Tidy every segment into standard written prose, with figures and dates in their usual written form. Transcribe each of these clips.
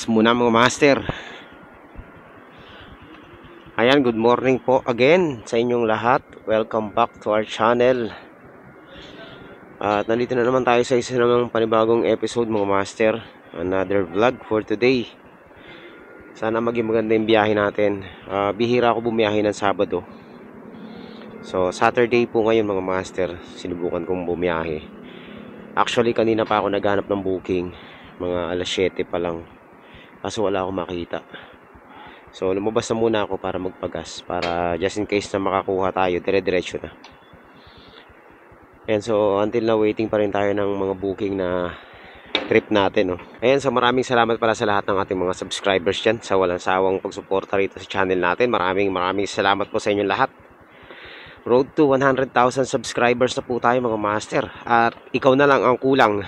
Relax muna mga master. Ayan, good morning po again sa inyong lahat. Welcome back to our channel. At nandito na naman tayo sa isa namang panibagong episode mga master. Another vlog for today. Sana maging maganda yung biyahe natin. Bihira ako bumiyahe ng Sabado. So Saturday po ngayon mga master, sinubukan kong bumiyahe. Actually kanina pa ako naghanap ng booking, mga alas 7 pa lang, kaso wala akong makita. So lumabas na muna ako para magpagas, para just in case na makakuha tayo, dire-diretso na. And so until now waiting pa rin tayo ng mga booking na trip natin, no? Ayan, so maraming salamat pala sa lahat ng ating mga subscribers dyan, sa walang sawang pagsuporta rito sa channel natin. Maraming salamat po sa inyong lahat. Road to 100,000 subscribers na po tayo mga master. At ikaw na lang ang kulang.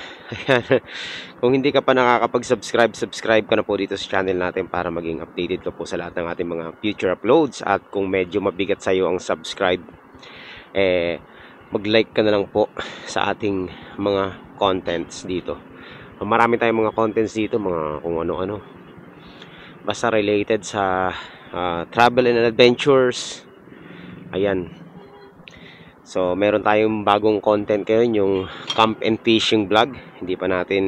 Kung hindi ka pa nakakapag-subscribe, subscribe ka na po dito sa channel natin para maging updated ka po sa lahat ng ating mga future uploads. At kung medyo mabigat sa iyo ang subscribe, mag-like ka na lang po sa ating mga contents dito. Marami tayong mga contents dito, mga kung ano-ano. Basta related sa travel and adventures. Ayan. So, meron tayong bagong content ngayon, yung camp and fishing vlog. Hindi pa natin,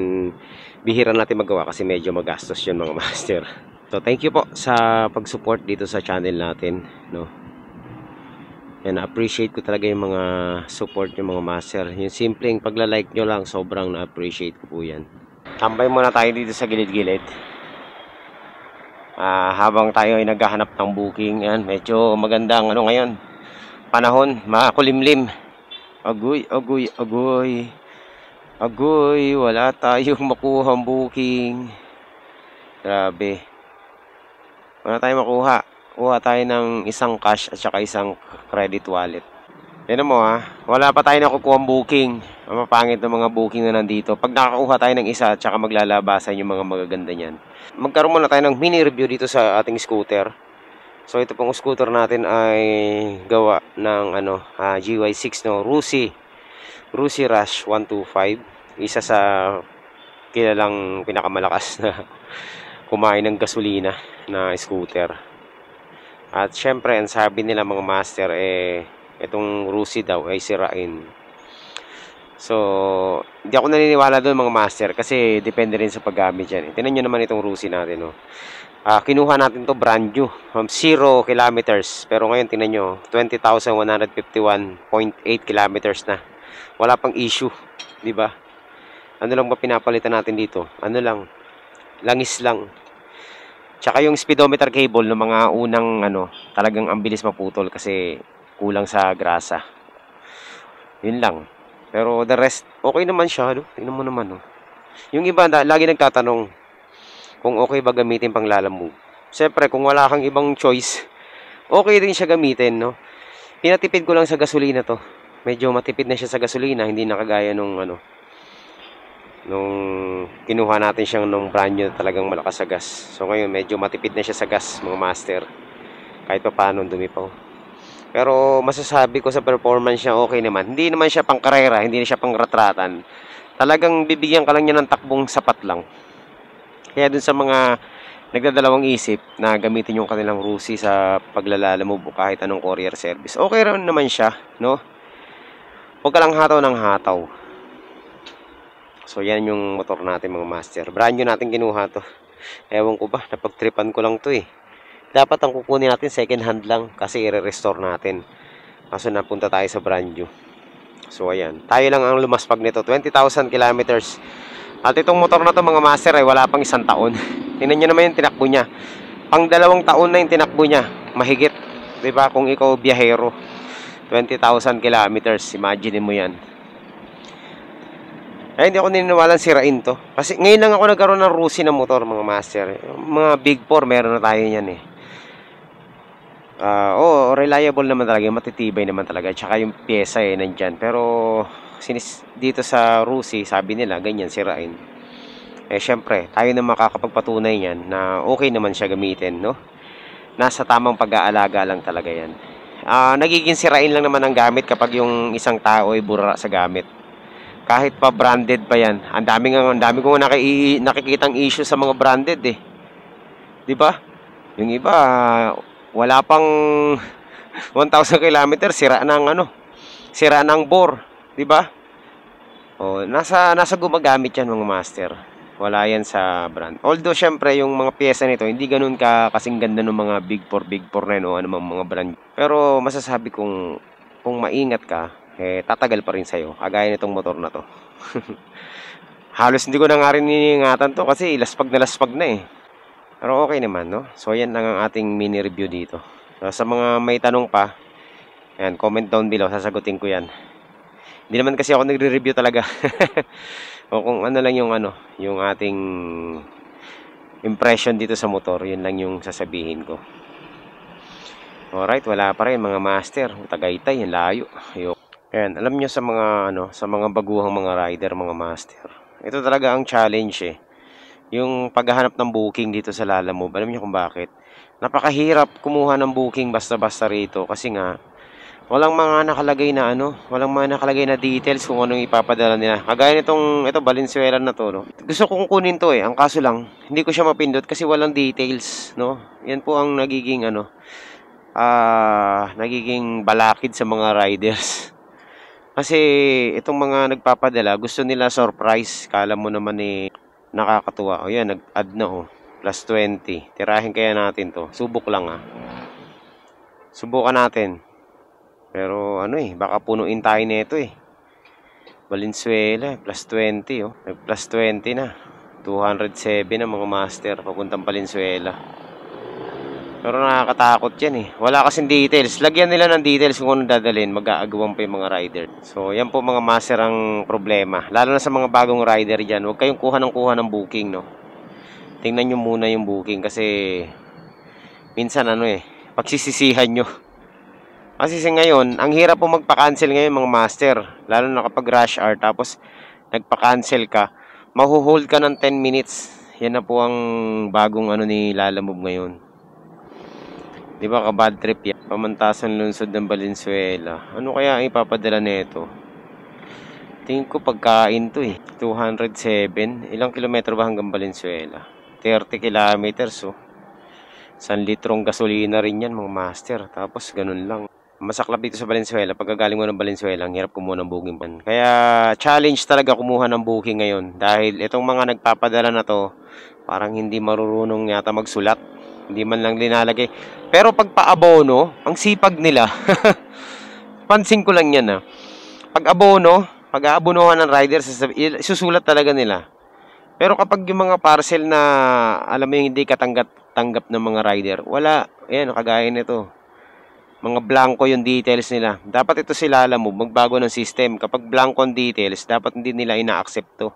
bihira natin magawa kasi medyo magastos yun mga master. So, thank you po sa pag-support dito sa channel natin, no? And appreciate ko talaga yung mga support nyo mga master. Yung simpleng pagla-like nyo lang, sobrang na-appreciate ko po yan. Tambay muna tayo dito sa gilid-gilid. Habang tayo ay naghahanap ng booking, yan, medyo magandang ano ngayon, panahon, makulimlim. Agoy, agoy, agoy. Agoy, wala tayong makuha booking. Grabe. Wala tayong makuha. Kuha tayo ng isang cash at saka isang credit wallet. Yan mo wala pa tayo nakukuha booking. Ang mapangit ng mga booking na nandito. Pag nakakuha tayo ng isa at saka maglalabasan yung mga magaganda niyan. Magkaroon muna tayo ng mini review dito sa ating scooter. So ito pong scooter natin ay gawa ng GY6, no, Rusi Rush 125, isa sa kilalang pinakamalakas na kumain ng gasolina na scooter. At syempre ang sabi nila mga master itong Rusi daw ay sirain. So hindi ako naniniwala doon mga master kasi depende rin sa paggamit yan. Tingnan nyo naman itong Rusi natin, no. Kinuha natin to brand new from 0 kilometers. Pero ngayon tingnan nyo, 20,151.8 kilometers na. Wala pang issue, di ba? Ano lang ba pinapalitan natin dito? Ano lang, langis lang. Tsaka yung speedometer cable ng mga unang talagang ang bilis maputol kasi kulang sa grasa. Yun lang. Pero the rest, okay naman siya, no? Tingnan mo naman, no? Yung iba lagi nagtatanong kung okay ba gamitin pang lalamove. Siyempre, kung wala kang ibang choice, okay din siya gamitin, no? Pinatipid ko lang sa gasolina to. Medyo matipid na siya sa gasolina, hindi na kagaya nung kinuha natin siyang nung brand new talagang malakas sa gas. So ngayon, medyo matipid na siya sa gas, mga master. Kahit pa paano, dumipaw. Pero masasabi ko sa performance niya, okay naman. Hindi naman siya pang karera, hindi na siya pang ratratan. Talagang bibigyan ka lang niya ng takbong sapat lang. Kaya dun sa mga nagdadalawang isip na gamitin yung kanilang Rusi sa paglalamove o kahit anong courier service, okay rin naman siya, no? Huwag ka lang hataw ng hataw. So yan yung motor natin mga master. Brand new natin kinuha to. Ewan ko ba, napagtripan ko lang to Dapat ang kukunin natin second hand lang kasi i-restore natin. Kaso napunta tayo sa brand new. So ayan, tayo lang ang lumaspag nito, 20,000 kilometers. At itong motor na to mga master ay wala pang 1 taon. Tingnan nyo naman yung tinakbo niya. Pang 2 taon na yung tinakbo niya. Mahigit. Diba? Kung ikaw biyahero. 20,000 kilometers. Imagine mo yan. Ay, hindi ako naniniwalang sirain to. Kasi ngayon lang ako nagkaroon ng Rusi na motor mga master. Mga Big 4 meron na tayo yan reliable naman talaga. Matitibay naman talaga. Tsaka yung pyesa nandyan. Pero dito sa Rusi, sabi nila, ganyan, sirain. Syempre, tayo na makakapagpatunay yan na okay naman siya gamitin, no? Nasa tamang pag-aalaga lang talaga yan. Nagiging sirain lang naman ang gamit kapag yung isang tao ay bura sa gamit. Kahit pa branded pa yan. Ang dami ko nakikitang issue sa mga branded 'Di ba? Yung iba, wala pang 1,000 kilometers, sira ng ano, sira ng bore, 'di ba? Oh, nasa gumagamit 'yan mga master. Wala 'yan sa brand. Although syempre yung mga piyesa nito hindi ganoon kasing ganda ng mga Big 4 na no, ano mga brand. Pero masasabi kong kung maingat ka, tatagal pa rin sa'yo. Kagaya nitong motor na to. Halos hindi ko na nga rin iniingatan to kasi laspag na eh. Pero okay naman, no? So, yan lang ang ating mini review dito. So, sa mga may tanong pa, yan, comment down below. Sasagutin ko yan. Hindi naman kasi ako nagre-review talaga. O kung ano lang yung ating impression dito sa motor, yun lang yung sasabihin ko. Alright, wala pa rin mga master. Tagaytay, yung layo. Ayan, alam nyo sa mga baguhang mga rider, mga master. Ito talaga ang challenge eh. Yung paghahanap ng booking dito sa Lalamove, alam niyo kung bakit? Napakahirap kumuha ng booking basta-basta rito kasi nga walang mga nakalagay na details kung anong ipapadala nila. Kagaya nitong ito Valenzuela na to, no. Gusto kong kunin to eh. Ang kaso lang, hindi ko siya mapindot kasi walang details, no. Yan po ang nagiging nagiging balakid sa mga riders. Kasi itong mga nagpapadala, gusto nila surprise. Kala mo naman eh nakakatuwa. O yan, nag-add na plus 20. Tirahin kaya natin to. Subok lang Subukan natin. Pero baka punuin tayo nito eh. Valenzuela, plus 20 Nag-plus 20 na. 207 na mga master papuntang Valenzuela. Pero nakakatakot yan eh. Wala kasing details. Lagyan nila ng details kung anong dadalhin. Mag-aagawan pa yung mga rider. So, yan po mga master ang problema. Lalo na sa mga bagong rider dyan. Huwag kayong kuha ng booking, no? Tingnan nyo muna yung booking kasi minsan pagsisisihan nyo. Kasi ngayon, ang hirap po magpa-cancel ngayon mga master. Lalo na kapag rush hour tapos nagpa-cancel ka, mahuhold ka ng 10 minutes. Yan na po ang bagong ni Lalamove ngayon. Di ba ka-bad trip yan? Pamantasan lungsod ng Valenzuela. Ano kaya ang ipapadala nito? Tingin ko pagkain to eh. 207. Ilang kilometro ba hanggang Valenzuela? 30 kilometers 1 litrong gasolina rin yan mga master. Tapos ganun lang. Masaklap dito sa Valenzuela. Pagkagaling mo ng Valenzuela, ang hirap kumuha ng booking pan. Kaya challenge talaga kumuha ng booking ngayon. Dahil itong mga nagpapadala na to, parang hindi marurunong yata magsulat. Hindi man lang linalagay. Pero pag pa-abono, ang sipag nila. Pansin ko lang yan pag-aabonohan ng riders, isusulat talaga nila. Pero kapag yung mga parcel na alam mo yung hindi katanggap ng mga rider, wala. Ayan, kagaya nito. Mga blanco yung details nila. Dapat ito si Lalamove, magbago ng system. Kapag blanco ang details, dapat hindi nila ina-accept to.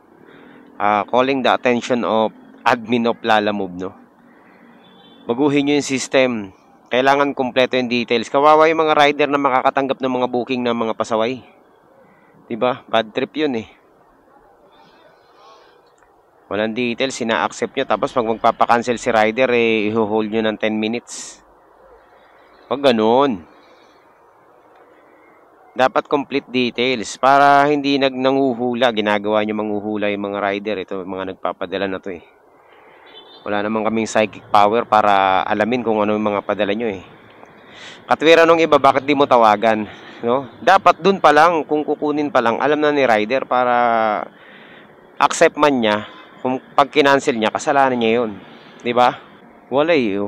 Calling the attention of admin of Lalamove, no? Baguhin nyo yung system. Kailangan kumpleto yung details. Kawawa yung mga rider na makakatanggap ng mga booking ng mga pasaway. Diba? Bad trip yun eh. Walang details, sina-accept nyo. Tapos pag magpapakancel si rider, i-hold nyo ng 10 minutes. Pag ganun. Dapat complete details. Para hindi nanguhula. Ginagawa nyo manghuhula yung mga rider. Ito, mga nagpapadala na to eh. Wala naman kaming psychic power para alamin kung ano yung mga padala nyo eh. Katwira nung iba, bakit di mo tawagan? No? Dapat dun pa lang, kung kukunin pa lang, alam na ni rider para accept man niya. Kung pag kinancel niya, kasalanan niya yun. Diba? Wala eh.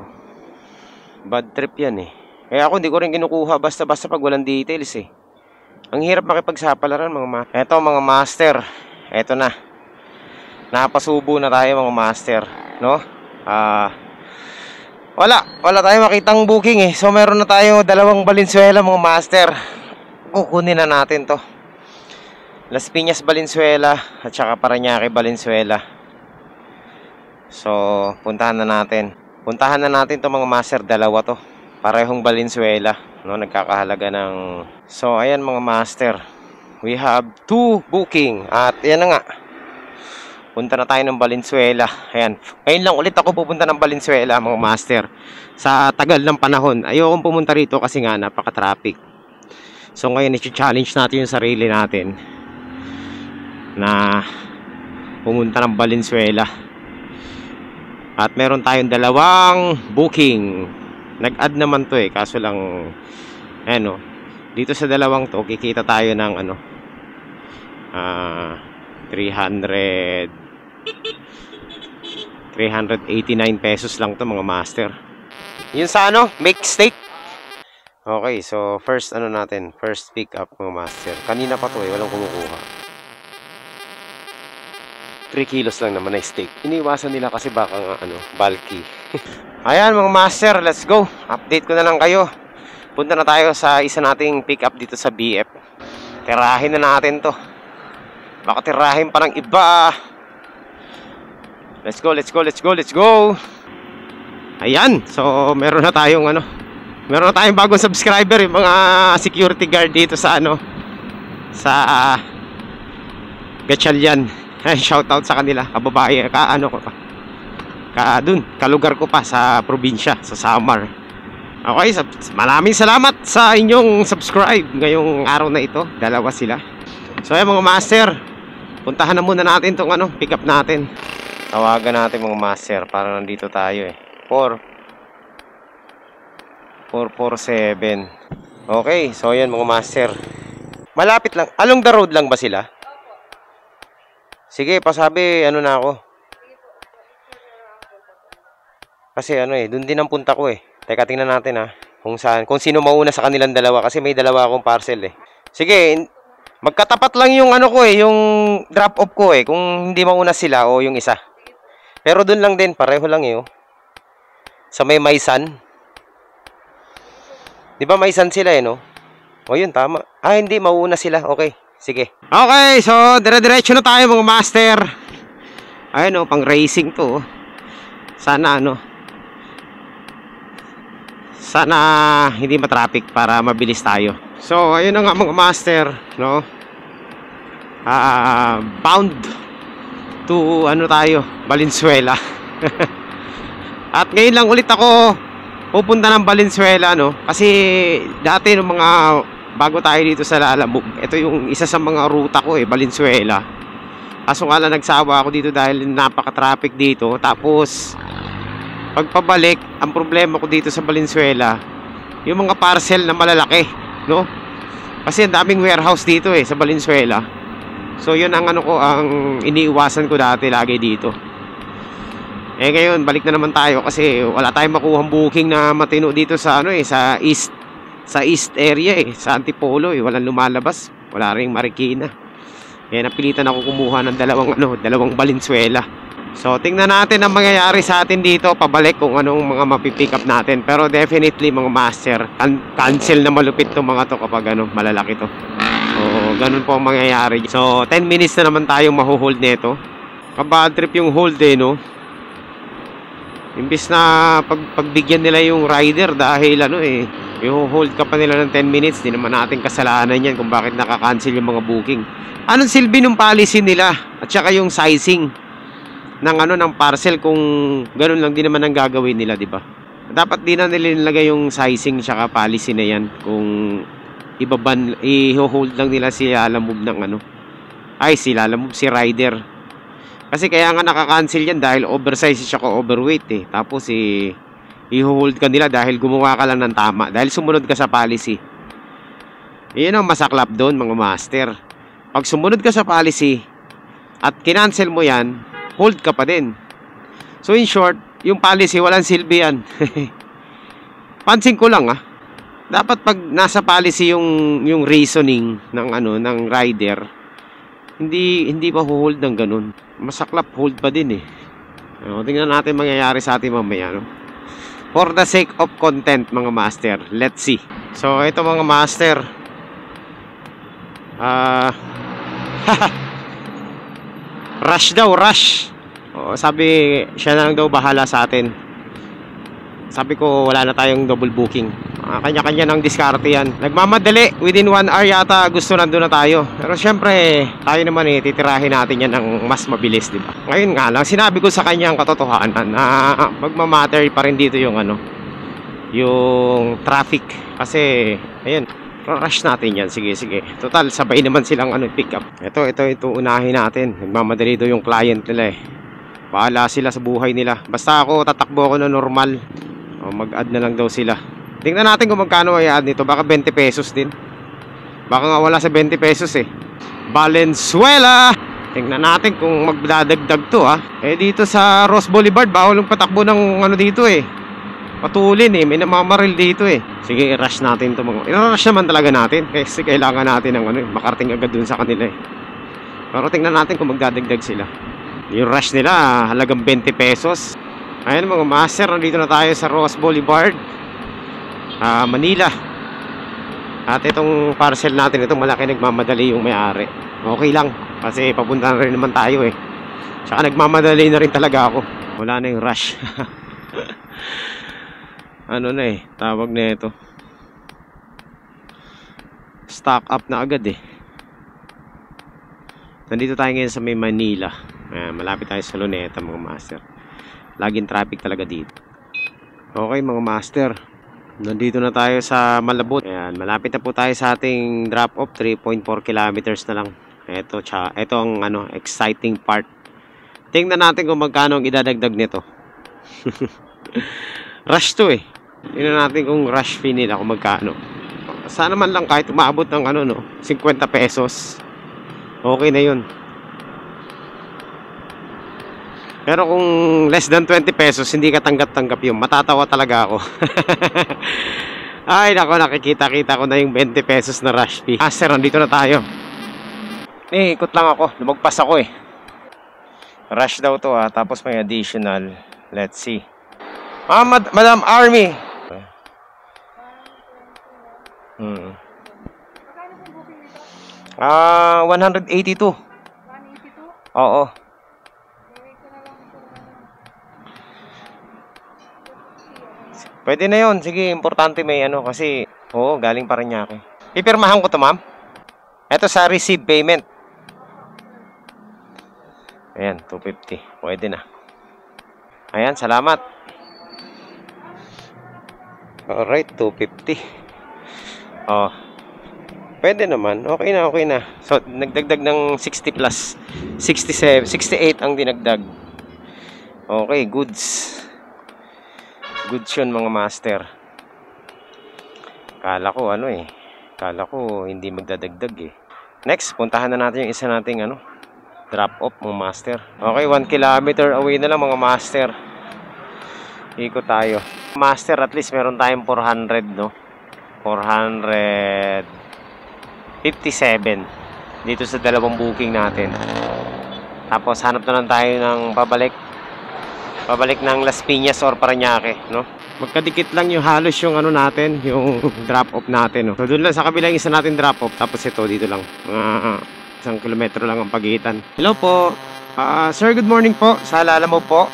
Bad trip yan eh. Kaya ako hindi ko rin kinukuha basta-basta pag walang details eh. Ang hirap makipagsapalaran mga master. Eto mga master. Eto na. Napasubo na tayo mga master. No? Wala tayong makitang booking eh. So meron na tayo 2 Valenzuela mga master. Kukunin na natin to. Las Piñas Valenzuela at saka Parañaque Valenzuela. So puntahan na natin to mga master. 2 to. Parehong Valenzuela, no? Nagkakahalaga ng... So ayan mga master. We have 2 booking. At yan na nga. Punta na tayo ng Valenzuela. Ayan. Ngayon lang ulit ako pupunta ng Valenzuela mga master. Sa tagal ng panahon. Ayokong pumunta rito kasi nga napaka-traffic. So ngayon i-challenge natin yung sarili natin na pumunta ng Valenzuela. At meron tayong dalawang booking. Nag-add naman to kaso lang ano, dito sa dalawang to kikita tayo ng ano 389 pesos lang to mga master. Yun sa ano, make steak. Okay, so first ano natin, first pick up mga master. Kanina pa to walang kumukuha. 3 kilos lang naman na steak. Iniwasan nila kasi baka nga ano, bulky. Ayan mga master, let's go. Update ko na lang kayo. Punta na tayo sa isa nating pick up dito sa BF. Tirahin na natin to. Baka tirahin pa ng iba. Let's go, let's go, let's go, let's go. Ayan, so meron na tayong ano, meron na tayong bagong subscriber, yung mga security guard dito sa ano, sa Gatchalian. Shout out sa kanila, kababae, ano ko pa. Dun, kalugar ko pa sa probinsya, sa Samar. Okay, maraming salamat sa inyong subscribe ngayong araw na ito. Dalawa sila. So ayan mga master, puntahan na muna natin tong ano, pick up natin. Tawagan natin mga master para nandito tayo 447. Okay, so ayan mga master. Malapit lang, along the road lang ba sila? Sige, pasabi, ano na ako. Kasi ano dun din ang punta ko Teka, tingnan natin kung saan, kung sino mauna sa kanilang dalawa. Kasi may dalawa akong parcel Sige, magkatapat lang yung ano ko yung drop off ko kung hindi mauna sila o yung isa. Pero dun lang din, pareho lang sa may Maisan. Di ba Maisan sila no? O yun, tama. Hindi, mauna sila. Okay. Sige. Okay, so dire-diretso na tayo mga master. Ayun pang racing to. Sana sana hindi matraffic para mabilis tayo. So ayun na nga mga master, no? Bound to ano tayo, Valenzuela. At ngayon lang ulit ako pupunta ng Valenzuela, no? Kasi dati nung mga bago tayo dito sa Lalamove, ito yung isa sa mga ruta ko Valenzuela. Kaso nga lang nagsawa ako dito dahil napaka-traffic dito. Tapos pagpabalik, ang problema ko dito sa Valenzuela, yung mga parcel na malalaki, no? Kasi ang daming warehouse dito sa Valenzuela. So yun ang ano ko, ang iniiwasan ko dati lagi dito. Ngayon balik na naman tayo kasi wala tayong makuhang booking na matino dito sa ano sa east area sa Antipolo walang lumalabas, wala ring Marikina. Kaya napilitan ako kumuha ng dalawang Valenzuela. So tingnan natin ang mangyayari sa atin dito pabalik, kung anong mga mapipick up natin. Pero definitely mga master, cancel na malupit tong mga to kapag malalaki to. So ganun po ang mangyayari. So 10 minutes na naman tayong mahuhold nito. Kabad trip yung hold no. Imbis na pagbigyan nila yung rider dahil i-hold ka pa nila ng 10 minutes, di naman natin kasalanan yan kung bakit nakakancel yung mga booking. Anong silbi ng policy nila at saka yung sizing ng ng parcel kung ganun lang din naman ang gagawin nila, di ba? Dapat din na nilagay yung sizing saka policy na yan kung i-hold lang nila si Lalamove ng si Lalamove, si rider. Kasi kaya nga nakakancel yan dahil oversize siya ko, overweight Tapos i-hold ka nila dahil gumawa ka lang ng tama, dahil sumunod ka sa policy. Yun ang masaklap doon mga master. Pag sumunod ka sa policy at kinancel mo yan, hold ka pa din. So in short, yung policy walang silbi yan. Pansin ko lang dapat pag nasa policy yung reasoning ng rider, hindi pa hold ng ganun. Masaklap, hold pa din tingnan natin mangyayari sa atin mamaya For the sake of content mga master, let's see. So ito mga master, rush daw, rush. Sabi siya na lang daw bahala sa atin. Sabi ko wala na tayong double booking. Kanya-kanya ng diskarte yan. Nagmamadali, within 1 hour yata gusto nandun na tayo. Pero syempre tayo naman titirahin natin yan ng mas mabilis, di ba? Ngayon nga lang, sinabi ko sa kanya ang katotohanan na magmamatter pa rin dito yung yung traffic. Kasi ayun, rush natin yan. Sige, sige. Total, sabay naman silang pick up. Ito unahin natin. Nagmamadali daw yung client nila Bahala sila sa buhay nila. Basta ako, tatakbo ako na normal. O, mag-add na lang daw sila. Tingnan natin kung magkano ay add nito. Baka 20 pesos din. Baka nga wala sa 20 pesos eh. Valenzuela! Tingnan natin kung magdadagdag to ha. Eh dito sa Ross Boulevard, bawal yung patakbo ng ano dito eh. Patulin eh, may namamaril dito eh. Sige, i-rush natin to mga. I-rush naman talaga natin. Kasi kailangan natin ng ano eh, makarating agad dun sa kanila eh. Pero tingnan natin kung magdadagdag sila. Yung rush nila, halagang 20 pesos. Ayan mga master, nandito na tayo sa Ross Boulevard, Manila. At itong parcel natin, itong malaki, nagmamadali yung may-ari. Okay lang, kasi papunta na rin naman tayo eh. Tsaka nagmamadali na rin talaga ako. Wala na yung rush. Ano na eh, tawag na ito. Stock up na agad eh. Nandito tayo ngayon sa may Manila. Malapit tayo sa Luneta mga master. Laging traffic talaga dito. Okay mga master, nandito na tayo sa Malabon. Ayan, malapit na po tayo sa ating drop off. 3.4 kilometers na lang. Ito ang ano, exciting part. Tingnan natin kung magkano ang idadagdag nito. Rush to eh. Tingnan natin kung rush fee nila kung magkano. Sana man lang kahit umaabot ng ano no, 50 pesos. Okay na yun. Pero kung less than 20 pesos, hindi ka tanggap-tanggap yun. Matatawa talaga ako. Ay nako, nakikita-kita ko na yung 20 pesos na rush fee. Sir, nandito na tayo. Ikot lang ako. Lumagpas ako eh. Rush daw to tapos may additional. Let's see. Madam Army. 182. 182? Oo. Pwede na yun. Sige, importante may ano kasi, galing pa rin niya ako. Pipirmahan ko to ma'am. Ito sa receive payment. Ayan, 250. Pwede na. Ayan, salamat. Alright, 250. Pwede naman. Okay na. So, nagdagdag ng 60 plus. 67, 68 ang dinagdag. Okay, goods. Goods yun mga master. Kala ko hindi magdadagdag eh. Next, puntahan na natin yung isa nating drop off mga master. Okay, 1 kilometer away na lang mga master. Ikot tayo. Master, at least meron tayong 400 no. 457 dito sa dalawang booking natin. Tapos hanap na lang tayo ng pabalik ng Las Piñas or Parañaque, no? Magkadikit lang yung halos yung natin, yung drop off natin, no? So doon lang sa kabilang isa natin drop off, tapos ito dito lang. Mga 1 kilometro lang ang pagitan. Hello po. Sir, good morning po. Sa alala mo po.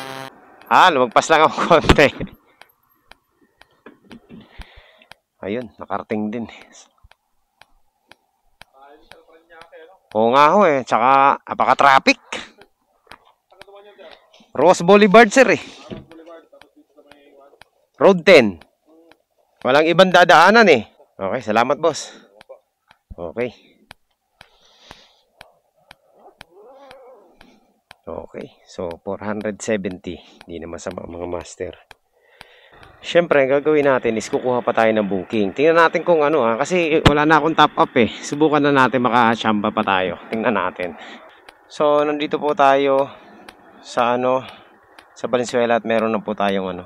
Lumagpas lang ako konti. Ayun, nakarating din. Oo nga ho eh. Tsaka, napaka-traffic. Ross Boulevard sir eh. Road 10. Walang ibang dadaanan eh. Okay, salamat boss. Okay. Okay, so 470. Hindi na masama mga master. Siyempre, ang gagawin natin is kukuha pa tayo ng booking. Tingnan natin kung kasi wala na akong top up eh. Subukan na natin, makachamba pa tayo. Tingnan natin. So, nandito po tayo sa sa Valenzuela at meron na po tayong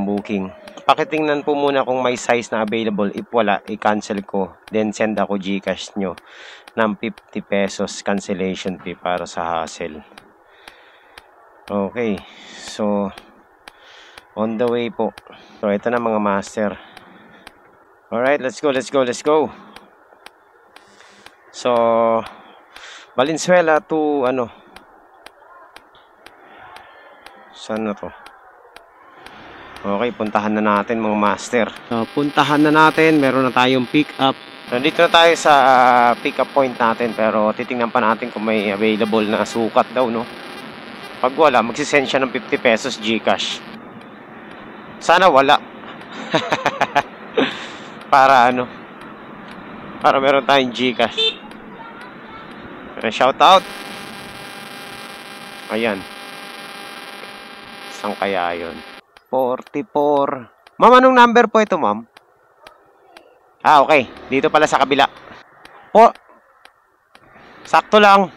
booking. Pakitingnan po muna kung may size na available. If wala, i-cancel ko. Then send ako GCash nyo ng 50 pesos cancellation fee para sa hassle. Okay, so on the way po. So ito na mga master. Alright, let's go. So Valenzuela to saan na to? Okay, puntahan na natin mga master. So puntahan na natin, meron na tayong pick up. Nandito na tayo sa pick up point natin, pero titingnan pa natin kung may available na sukat daw, no? Pag wala, magsisend siya ng 50 pesos GCash. Sana wala. Para meron tayong GCash. Shout out. Ayan. Saan kaya yun? 44. Ma'am, anong number po ito, ma'am? Ah, okay. Dito pala sa kabila. Sakto lang.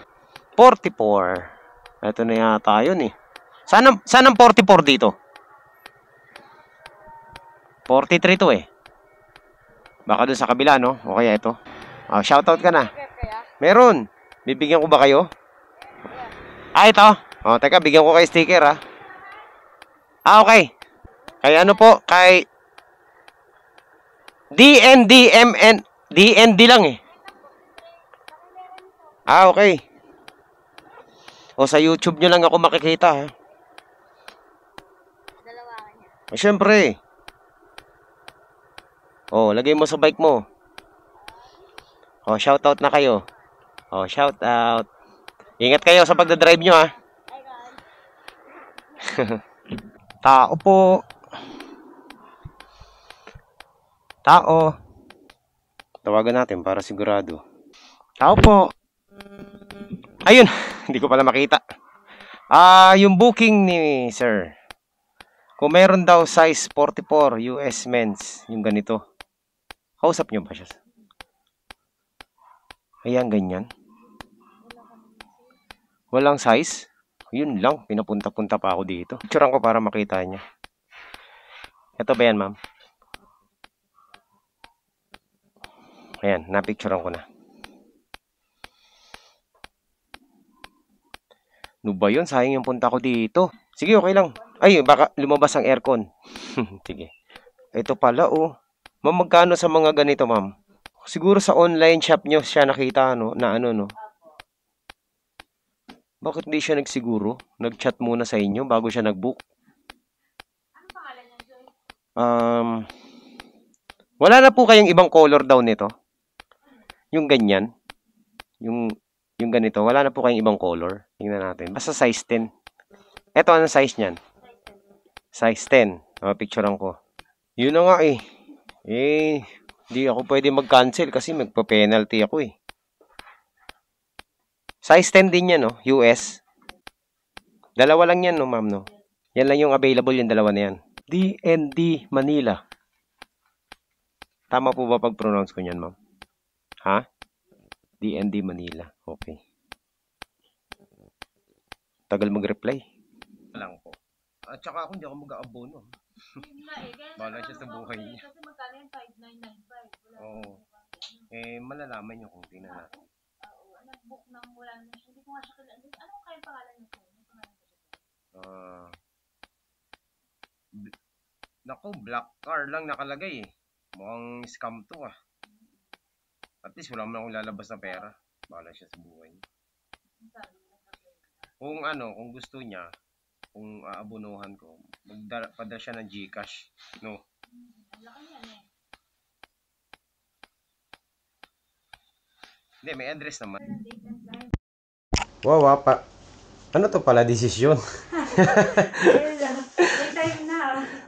44. Ito na yata yun eh. Saan ang 44 dito? 43 to eh. Baka doon sa kabila, no? O kaya ito. Shoutout ka na. Meron. Bibigyan ko ba kayo? Ito. Teka, bigyan ko kayo sticker, ha? Okay. Kay ano po? Kay DNDMN. DND lang eh. Okay. Sa YouTube nyo lang ako makikita, ha? Siyempre. Lagay mo sa bike mo. Shoutout na kayo. Shoutout. Ingat kayo sa pagdadrive nyo, ha? Tao po. Tao. Tawagan natin para sigurado. Tao po. Ayun. Hindi ko pala makita. Yung booking ni sir. Kung meron daw size 44 US men's. Yung ganito. Kausap nyo ba siya? Ayan, ganyan. Walang size. Yun lang. Pinapunta-punta pa ako dito. Picturean ko para makita niya. Ito ba yan, ma'am? Ayan, napicturean ko na. Ano ba yun? Sayang yung punta ko dito. Sige, okay lang. Ay, baka lumabas ang aircon. Sige. Ito pala, Ma'am, magkano sa mga ganito, ma'am? Siguro sa online shop nyo siya nakita, no? Bakit hindi siya nagsiguro? Nag-chat muna sa inyo bago siya nag-book. Ano pangalan niya, Joy? Wala na po kayong ibang color daw nito. Yung ganyan. Yung ganito. Wala na po kayong ibang color. Tingnan natin. Basta size 10. Ito, anong size niyan? Size 10. Picturean ko. Yun na nga eh. Hindi ako pwede mag-cancel kasi magpa-penalty ako eh. Size 10 din yan, no? US. Dalawa lang yan, no, ma'am, no? Yan lang yung available, yung dalawa na yan. DND Manila. Tama po ba pag-pronounce ko yan, ma'am? Ha? DND Manila. Okay. Tagal mag-reply. Lang po. At saka ako, hindi ako mag-aabono. Bahala siya sa buhay niya. Kasi magkano yung 5,995. Oo. Malalaman niyo kung tingnan natin. Nag-book ng wala na siya. Hindi ko nga siya kilala. Ano kayong pangalan niya po? Ano pangalan niya siya? Naku, black car lang nakalagay eh. Mukhang scam to ah. At least wala man akong lalabas na pera. Bahala siya sa buhay niya. Kung gusto niya, kung aabonohan ko, magpadala siya ng GCash, no? Laki niyan eh. Hindi, may address naman. Wow, ano to pala desisyon?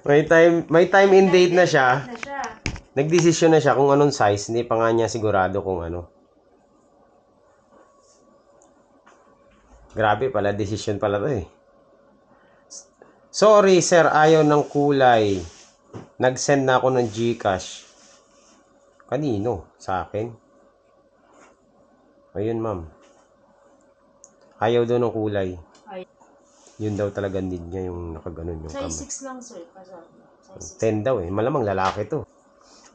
May time na. May time and date na siya. Nagdesisyon na siya kung anong size, hindi pa nga niya sigurado kung ano. Grabe pala, desisyon pala to eh. Sorry sir, ayaw ng kulay. Nag-send na ako ng GCash. Kanino? Sa akin? Ayun ma'am. Ayaw daw ng kulay. Yun daw talaga need niya yung nakaganon yung Size 6 lang sir. 10 daw eh. Malamang lalaki to.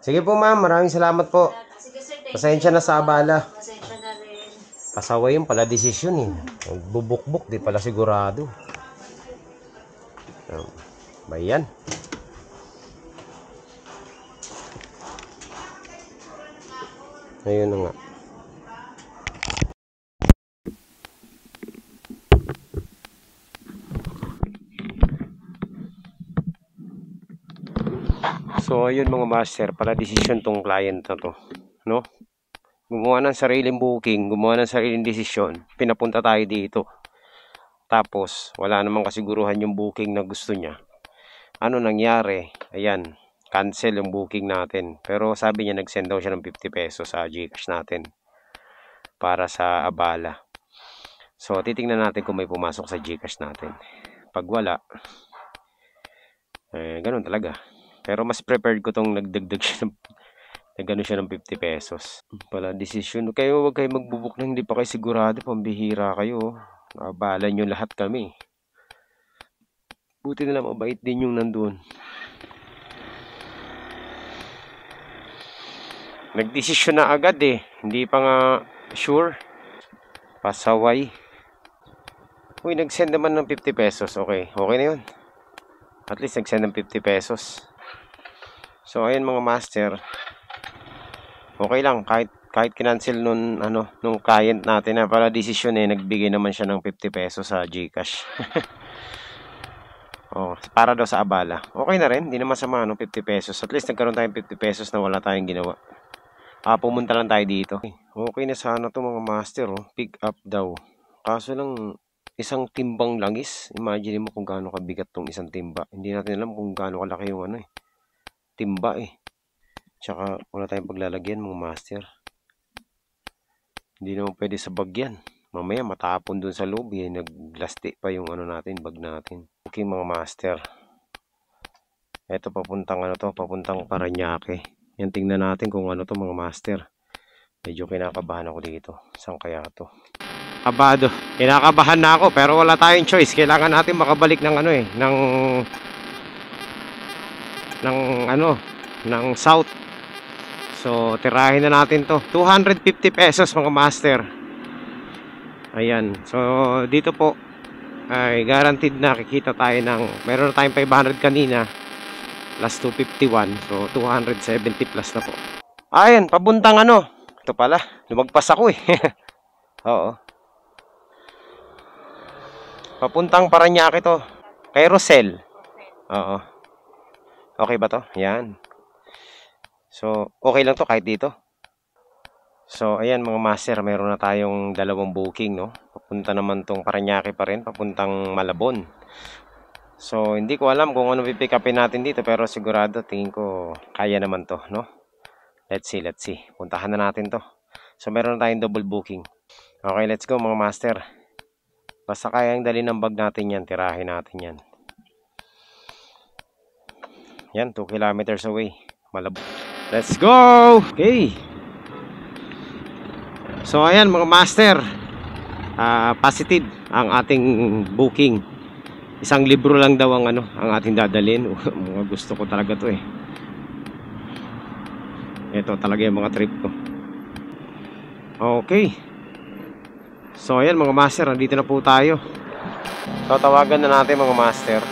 Sige po ma'am, maraming salamat po. Sige sir, Pasensya na sa abala. pasensya na rin. Pasaway yung pala desisyon eh. Bubuk-buk, di pala sigurado. Bayan. Ayun na nga. So, ayun mga master, pala desisyon tong client na to. No? Gumawa ng sariling booking, gumawa ng sariling desisyon. Pinapunta tayo dito. Tapos, wala namang kasiguruhan yung booking na gusto niya. Ano nangyari? Ayan, cancel yung booking natin. Pero sabi niya, nag-send daw siya ng 50 pesos sa GCash natin. Para sa abala. So, titingnan natin kung may pumasok sa GCash natin. Pag wala, ganun talaga. Pero mas prepared ko tong nagdagdag siya ng nagano siya ng 50 pesos. Pala desisyon. Kayo wag kayo magbubuk na hindi pa kayo sigurado. Pambihira kayo. Nabala nyo lahat kami. Buti na lang mabait din yung nandun. Nagdesisyon na agad eh. Hindi pa nga sure. Pasaway. Uy, nag-send naman ng 50 pesos. Okay. Okay na yun. At least nag-send ng 50 pesos. So, ayun mga master. Okay lang. Kahit kinancel nung client natin na para desisyon nagbigay naman siya ng 50 pesos sa GCash. Oh, para daw sa abala. Okay na rin. Hindi naman sama 50 pesos. At least nagkaroon tayong 50 pesos na wala tayong ginawa. Pumunta lang tayo dito. Okay na sana to mga master. Pick up daw. Kaso lang, isang timbang langis. Imagine mo kung gaano kabigat tong isang timba. Hindi natin alam kung gaano kalaki yung timba eh. Tsaka wala tayong paglalagyan mga master. Hindi naman pwede sa bag yan. Mamaya matapon dun sa loob eh. Naglasti pa yung bag natin. Okay mga master. Ito papuntang papuntang Parañaque. Yan, tingnan natin kung ano to mga master. Medyo kinakabahan ako dito. Saan kaya to? Kabado. Kinakabahan na ako pero wala tayong choice. Kailangan natin makabalik ng ng south. So, tirahin na natin to. 250 pesos mga master. Ayan. So, dito po ay guaranteed na kikita tayo ng, meron na tayong 500 kanina. Plus 251. So, 270 plus na po. Ayan, pabuntang ito pala, lumagpas ako eh. Oo. Papuntang Parañaque to. Kay Rosel. Oo. Okay ba to? Yan. So, okay lang to kahit dito. So, ayan mga master, meron na tayong dalawang booking, no? Papunta naman tong Parañaque pa rin, papuntang Malabon. So, hindi ko alam kung ano pipick upin natin dito, pero sigurado, tingin ko, kaya naman to, no? Let's see. Puntahan na natin to. So, meron na tayong double booking. Okay, let's go mga master. Basta kayang dali ng bag natin yan, tirahin natin yan. Yan, 2 kilometers away. Malabon. Let's go! Okay. So, ayan mga master. Positive ang ating booking. Isang libro lang daw ang ating dadalhin. Mga gusto ko talaga to eh. Ito talaga yung mga trip ko. Okay. So ayan mga master, nandito na po tayo. So tawagan na natin mga master.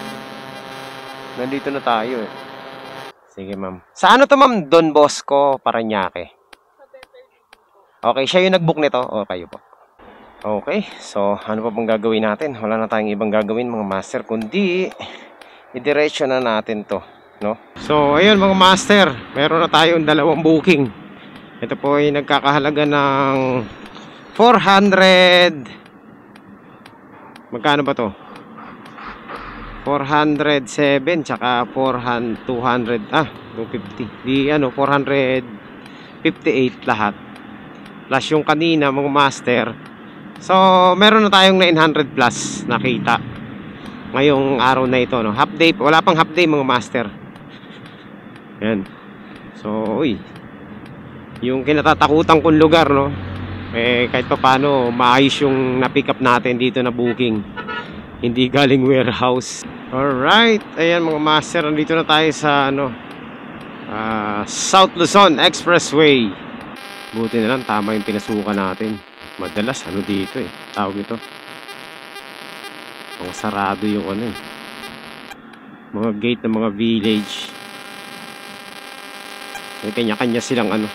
Nandito na tayo eh. Sige ma'am. Sa to ma'am? Don Bosco, Parañaque. Okay, siya yung nag-book nito. O kayo po. Okay, so ano pa bang gagawin natin? Wala na tayong ibang gagawin mga master, kundi idiretso na natin to, no? So ayun mga master, meron na tayong dalawang booking. Ito po ay nagkakahalaga ng 400. Magkano ba to? 407 tsaka 250. 250. Di 458 lahat. Plus yung kanina mga master. So, meron na tayong 900 plus nakita ngayong araw na ito, no? Half day, wala pang half day mga master. Yan. So, uy. Yung kinatatakutan kong lugar, no? Kahit pa paano, maayos yung na-pick up natin dito na booking. Hindi galing warehouse. Alright. Ayan mga master, nandito na tayo sa, South Luzon Expressway. Buti na lang, tama yung pinasukan natin. Madalas dito eh, tawag ito mga sarado yung mga gate ng mga village. May kanya-kanya silang may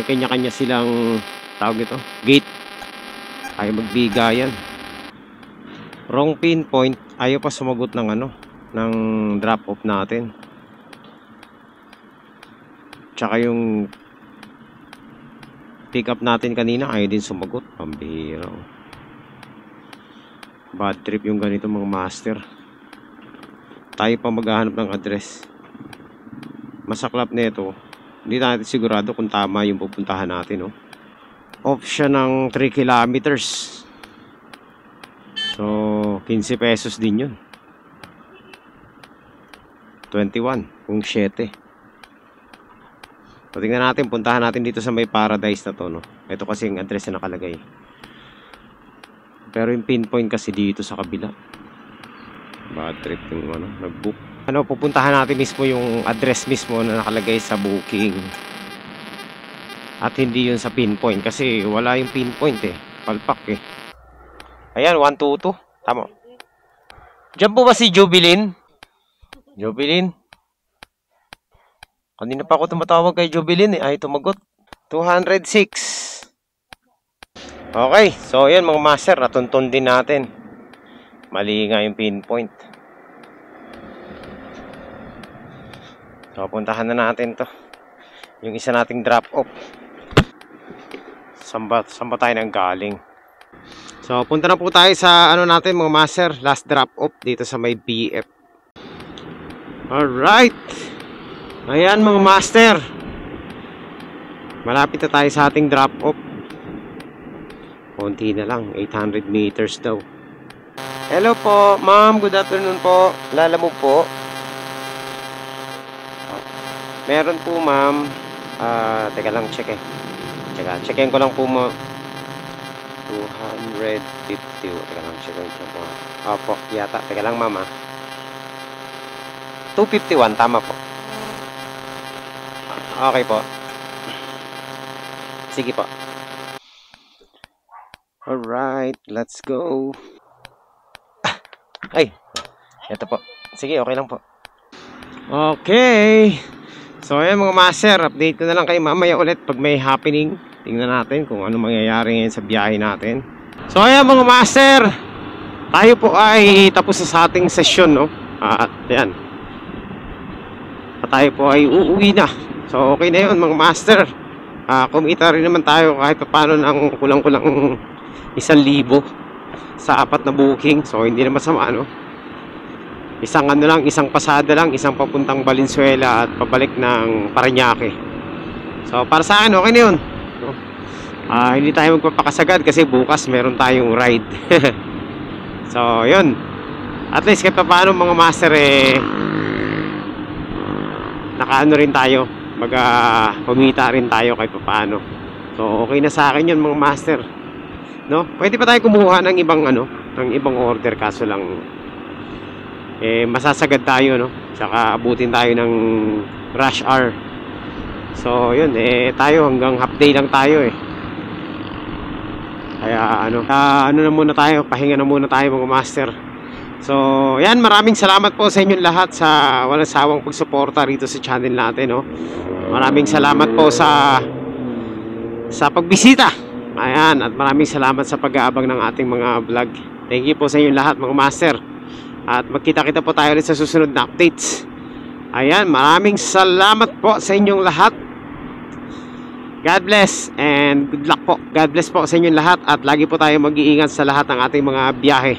kanya-kanya silang tawag ito gate, ayaw magbigayan. Wrong pinpoint, ayaw pa sumagot ng ng drop off natin. Tsaka yung pick up natin kanina ayaw din sumagot. Pambihira. Bad trip yung ganito mga master. Tayo pa maghahanap ng address. Masaklap nito, hindi natin sigurado kung tama yung pupuntahan natin, no? Off siya ng 3 kilometers. So, 15 pesos din yun. 21, kung 7. So, tingnan natin, puntahan natin dito sa may Paradise na to, no? Ito kasi yung address na nakalagay. Pero yung pinpoint kasi dito sa kabila. Bad trip yung ano, nag-book. Ano, pupuntahan natin mismo yung address mismo na nakalagay sa booking. At hindi yun sa pinpoint kasi wala yung pinpoint eh. Palpak eh. Ayan, 122. Tama. Diyan po ba si Jubilin? Jubilin? Kanina pa ako tumatawag kay Jubilin eh. Ay, tumagot. 206. Okay. So, ayan mga master. Natuntun din natin. Mali nga yung pinpoint. So, puntahan na natin to. Yung isa nating drop off. Saan ba tayo nang galing? So, punta na po tayo sa ano natin mga master. Last drop off dito sa may BF. Alright. Ayan mga master. Malapit na tayo sa ating drop off. Konti na lang. 800 meters daw. Hello po, ma'am. Good afternoon po. Lala mo po. Meron po, ma'am. Teka lang, check eh. Checkin ko lang po mo. 250. Teka lang, checkin ko po. Opo, yata. Teka lang, ma'am. 251, tama po. Okay po. Sige po. Alright, let's go. Ay, eto po. Sige, okay lang po. Okay. So, ayan mga master, update ko na lang kayo mamaya ulit pag may happening. Tingnan natin kung ano mangyayari ngayon sa biyahe natin. So, ayan mga master, tayo po ay tapos na sa ating session, no? At ayan. At tayo po ay uuwi na. So, okay na yun mga master. Kumita rin naman tayo kahit paano ng kulang-kulang 1,000 sa 4 na booking. So, hindi na masama, no? Isang ano lang, isang pasada lang, isang papuntang Valenzuela at pabalik ng Parañaque. So, para sa akin, okay na yun. No? Hindi tayo magpapakasagad kasi bukas meron tayong ride. So, yun. At least kahit paano mga master nakaano rin tayo. Kumita rin tayo kahit paano. So, okay na sa akin yun mga master. No? Pwede pa tayo kumuha ng ibang ng ibang order kaso lang masasagad tayo, no? Saka abutin tayo ng rush hour. So, yun, tayo hanggang half day lang tayo Kaya ano na muna tayo, pahinga na muna tayo mga master. So, yan, maraming salamat po sa inyong lahat sa walang sawang pagsuporta rito sa channel natin, no? Maraming salamat po sa pagbisita. Ayan, at maraming salamat sa pag-aabang ng ating mga vlog. Thank you po sa inyong lahat mga master. At magkita-kita po tayo ulit sa susunod na updates. Ayan, maraming salamat po sa inyong lahat. God bless and good luck po. God bless po sa inyong lahat. At lagi po tayo mag-iingat sa lahat ng ating mga biyahe.